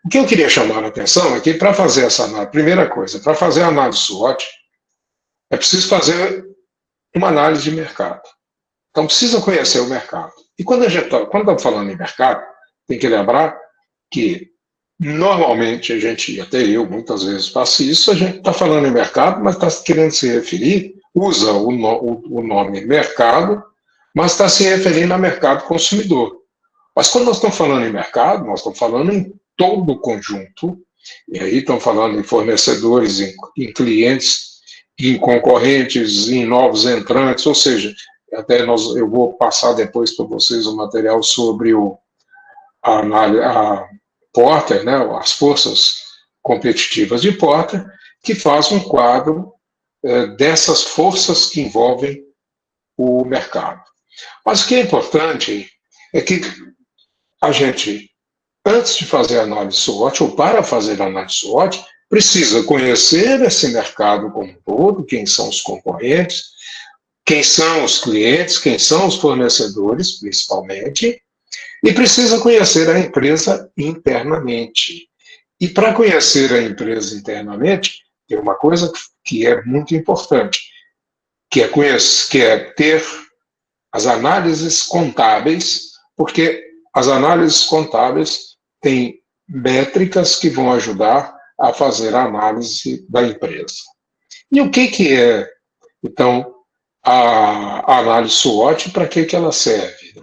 O que eu queria chamar a atenção é que, para fazer essa análise, primeira coisa, para fazer a análise SWOT, é preciso fazer uma análise de mercado. Então, precisa conhecer o mercado. E quando estamos falando em mercado, tem que lembrar que, normalmente, até eu, muitas vezes faço isso, a gente está falando em mercado, mas está querendo se referir, usa o nome mercado, mas está se referindo a mercado consumidor. Mas quando nós estamos falando em mercado, nós estamos falando em todo o conjunto, e aí estamos falando em fornecedores, em clientes, em concorrentes, em novos entrantes, ou seja, eu vou passar depois para vocês o material sobre a Porter, né, as forças competitivas de Porter, que faz um quadro dessas forças que envolvem o mercado. Mas o que é importante é que a gente, antes de fazer a análise SWOT, ou para fazer a análise SWOT, precisa conhecer esse mercado como um todo, quem são os concorrentes, quem são os clientes, quem são os fornecedores, principalmente, e precisa conhecer a empresa internamente. E para conhecer a empresa internamente, tem uma coisa que é muito importante, que é ter as análises contábeis, porque as análises contábeis têm métricas que vão ajudar a fazer a análise da empresa. E o que é, então, a análise SWOT, para que ela serve?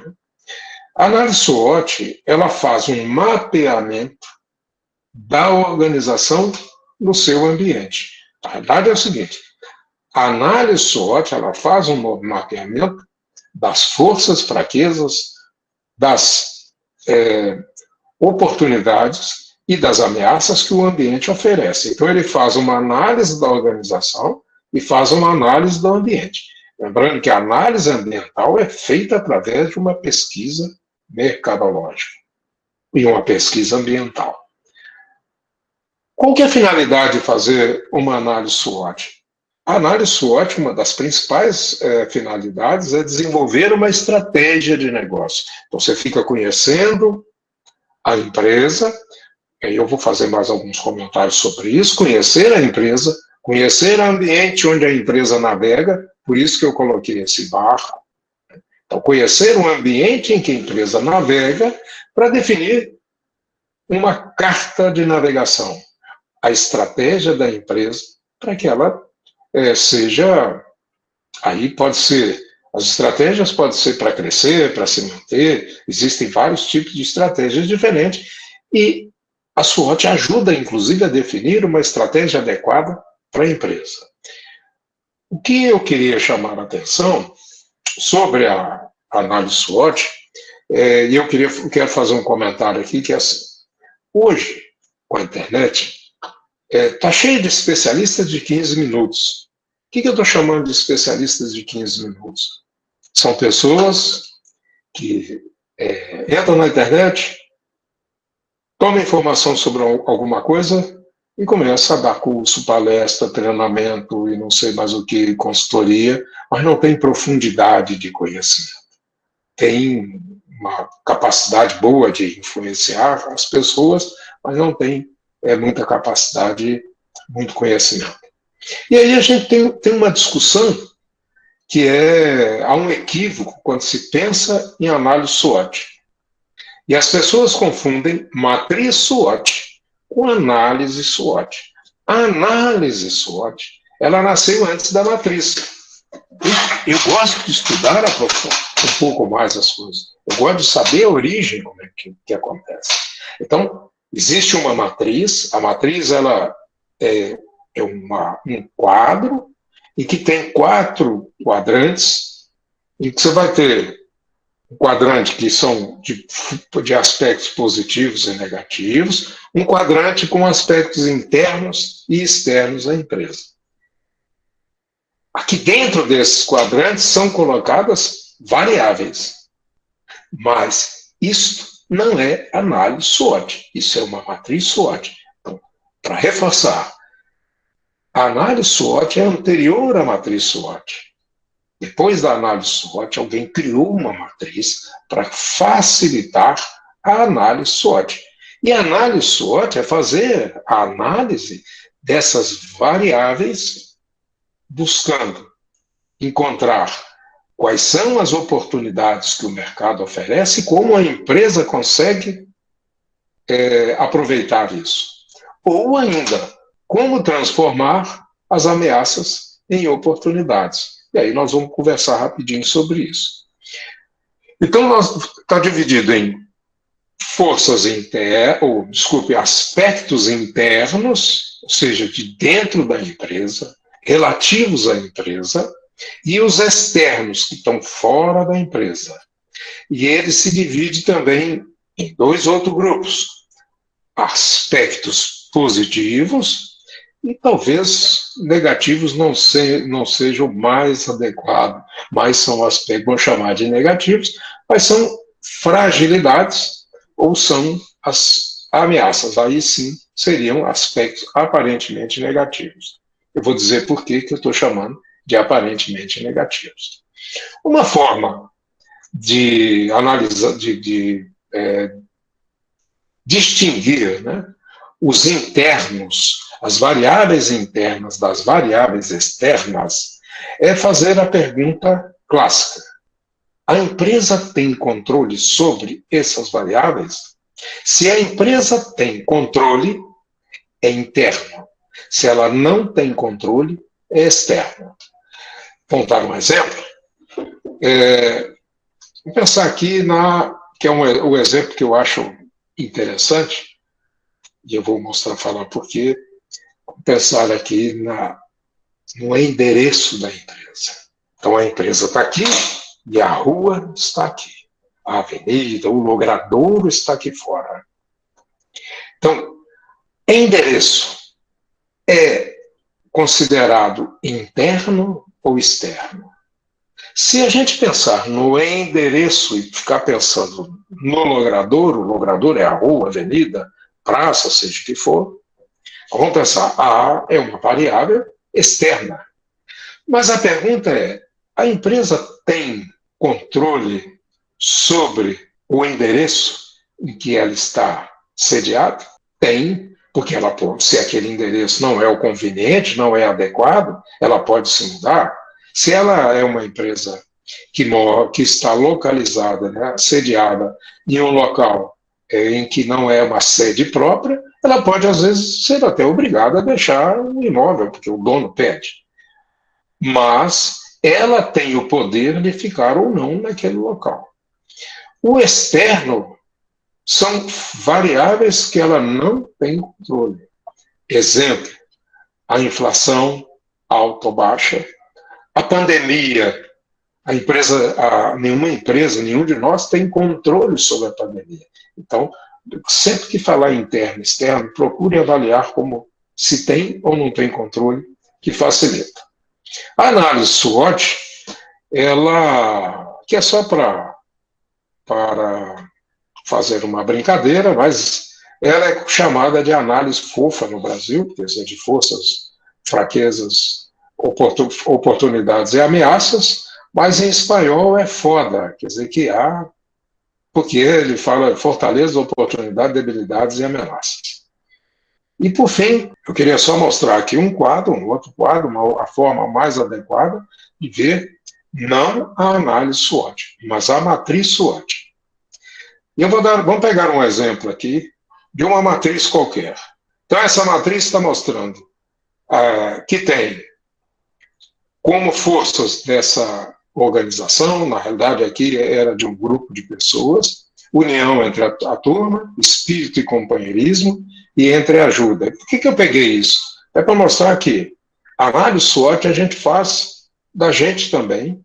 A análise SWOT, ela faz um mapeamento da organização no seu ambiente. A verdade é o seguinte, a análise SWOT, ela faz um mapeamento das forças, fraquezas, das oportunidades e das ameaças que o ambiente oferece. Então, ele faz uma análise da organização e faz uma análise do ambiente. Lembrando que a análise ambiental é feita através de uma pesquisa mercadológica e uma pesquisa ambiental. Qual que é a finalidade de fazer uma análise SWOT? A análise SWOT, uma das principais finalidades é desenvolver uma estratégia de negócio. Então, você fica conhecendo a empresa, aí eu vou fazer mais alguns comentários sobre isso, conhecer a empresa, conhecer o ambiente onde a empresa navega, por isso que eu coloquei esse barco. Então, conhecer o ambiente em que a empresa navega para definir uma carta de navegação, a estratégia da empresa para que ela seja, aí pode ser, as estratégias podem ser para crescer, para se manter, existem vários tipos de estratégias diferentes, e a SWOT ajuda, inclusive, a definir uma estratégia adequada para a empresa. O que eu queria chamar a atenção sobre a análise SWOT, e eu quero fazer um comentário aqui, que é assim, hoje, com a internet, está cheio de especialistas de 15 minutos. O que eu estou chamando de especialistas de 15 minutos? São pessoas que entram na internet, tomam informação sobre alguma coisa e começam a dar curso, palestra, treinamento e não sei mais o que, consultoria, mas não tem profundidade de conhecimento. Tem uma capacidade boa de influenciar as pessoas, mas não tem muita capacidade, muito conhecimento. E aí a gente tem uma discussão que há um equívoco quando se pensa em análise SWOT. E as pessoas confundem matriz SWOT com análise SWOT. A análise SWOT, ela nasceu antes da matriz. Eu gosto de estudar um pouco mais as coisas. Eu gosto de saber a origem, como é que acontece. Então, existe uma matriz, a matriz ela é um quadro e que tem 4 quadrantes, e que você vai ter um quadrante que são de aspectos positivos e negativos, um quadrante com aspectos internos e externos da empresa. Aqui dentro desses quadrantes são colocadas variáveis, mas isto não é análise SWOT, isso é uma matriz SWOT. Então, para reforçar, a análise SWOT é anterior à matriz SWOT. Depois da análise SWOT, alguém criou uma matriz para facilitar a análise SWOT. E a análise SWOT é fazer a análise dessas variáveis, buscando encontrar quais são as oportunidades que o mercado oferece e como a empresa consegue aproveitar isso. Ou ainda, como transformar as ameaças em oportunidades. E aí nós vamos conversar rapidinho sobre isso. Então, está dividido em forças aspectos internos, ou seja, de dentro da empresa, relativos à empresa, e os externos, que estão fora da empresa. E ele se divide também em dois outros grupos: aspectos positivos e talvez negativos não sejam mais adequados, mas são aspectos, vamos chamar de negativos, mas são fragilidades ou são as ameaças. Aí sim seriam aspectos aparentemente negativos. Eu vou dizer por que eu estou chamando de aparentemente negativos. Uma forma de analisar, distinguir, né, os internos, as variáveis internas das variáveis externas, é fazer a pergunta clássica: a empresa tem controle sobre essas variáveis? Se a empresa tem controle, é interno. Se ela não tem controle, é externo. Vamos dar um exemplo? Vou pensar aqui que é o exemplo que eu acho interessante, e eu vou falar por quê. Vou pensar aqui no endereço da empresa. Então a empresa está aqui e a rua está aqui. A avenida, o logradouro está aqui fora. Então, endereço é considerado interno ou externo? Se a gente pensar no endereço e ficar pensando no logradouro, o logradouro é a rua, avenida, praça, seja o que for, vamos pensar, A é uma variável externa. Mas a pergunta é: a empresa tem controle sobre o endereço em que ela está sediada? Tem, porque ela pode, se aquele endereço não é o conveniente, não é adequado, ela pode se mudar. Se ela é uma empresa que está localizada, né, sediada em um local em que não é uma sede própria, ela pode, às vezes, ser até obrigada a deixar o imóvel, porque o dono pede. Mas ela tem o poder de ficar ou não naquele local. O externo são variáveis que ela não tem controle. Exemplo: a inflação alta ou baixa, a pandemia. Nenhuma empresa, nenhum de nós tem controle sobre a pandemia. Então, sempre que falar interno e externo, procure avaliar como se tem ou não tem controle, que facilita. A análise SWOT, que é só para fazer uma brincadeira, mas ela é chamada de análise fofa no Brasil, quer dizer, de forças, fraquezas, oportunidades e ameaças, mas em espanhol é foda, quer dizer que porque ele fala fortaleza, oportunidade, debilidades e ameaças. E, por fim, eu queria só mostrar aqui um outro quadro, a forma mais adequada de ver não a análise SWOT, mas a matriz SWOT. E vamos pegar um exemplo aqui de uma matriz qualquer. Então, essa matriz está mostrando que tem como forças dessa organização, na realidade aqui era de um grupo de pessoas, união entre a turma, espírito e companheirismo, e entre ajuda. Por que eu peguei isso? É para mostrar que a análise SWOT a gente faz da gente também,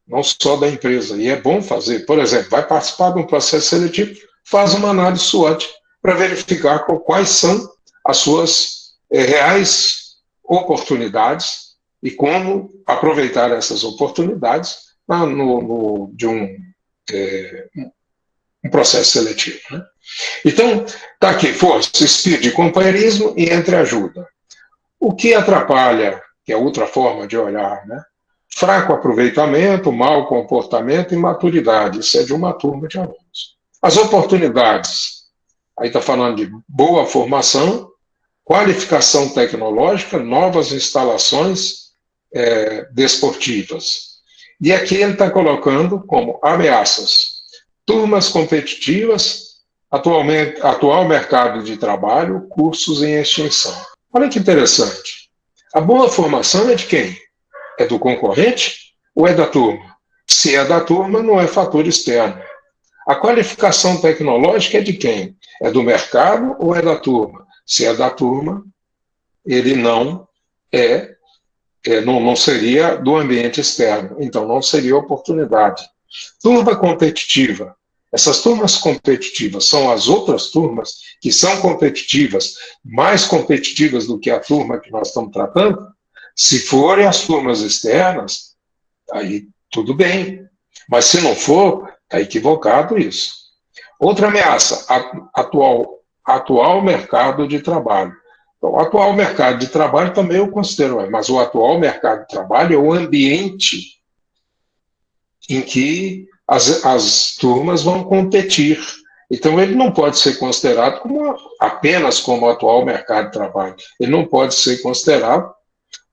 não só da empresa. E é bom fazer. Por exemplo, vai participar de um processo seletivo, faz uma análise SWOT para verificar quais são as suas reais oportunidades e como aproveitar essas oportunidades de um processo seletivo. Né? Então, está aqui, força, espírito e companheirismo e entreajuda. O que atrapalha, que é outra forma de olhar, né? Fraco aproveitamento, mau comportamento e maturidade. Isso é de uma turma de alunos. As oportunidades aí está falando de boa formação, qualificação tecnológica, novas instalações desportivas. E aqui ele está colocando como ameaças turmas competitivas, atual mercado de trabalho, cursos em extinção. Olha que interessante. A boa formação é de quem? É do concorrente ou é da turma? Se é da turma, não é fator externo. A qualificação tecnológica é de quem? É do mercado ou é da turma? Se é da turma, ele não não seria do ambiente externo, então não seria oportunidade. Turma competitiva. Essas turmas competitivas são as outras turmas que são competitivas, mais competitivas do que a turma que nós estamos tratando? Se forem as turmas externas, aí tudo bem. Mas se não for, está equivocado isso. Outra ameaça, atual mercado de trabalho. Então, o atual mercado de trabalho também eu considero, mas o atual mercado de trabalho é o ambiente em que as turmas vão competir. Então, ele não pode ser considerado apenas como atual mercado de trabalho. Ele não pode ser considerado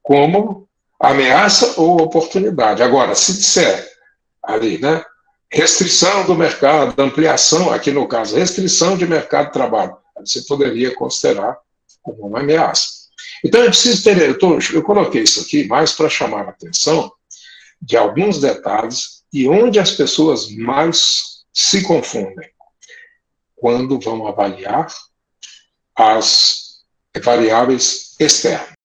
como ameaça ou oportunidade. Agora, se disser ali, né, restrição do mercado, ampliação, aqui no caso, restrição de mercado de trabalho, você poderia considerar como uma ameaça. Então, é preciso ter, eu coloquei isso aqui mais para chamar a atenção de alguns detalhes e onde as pessoas mais se confundem quando vão avaliar as variáveis externas.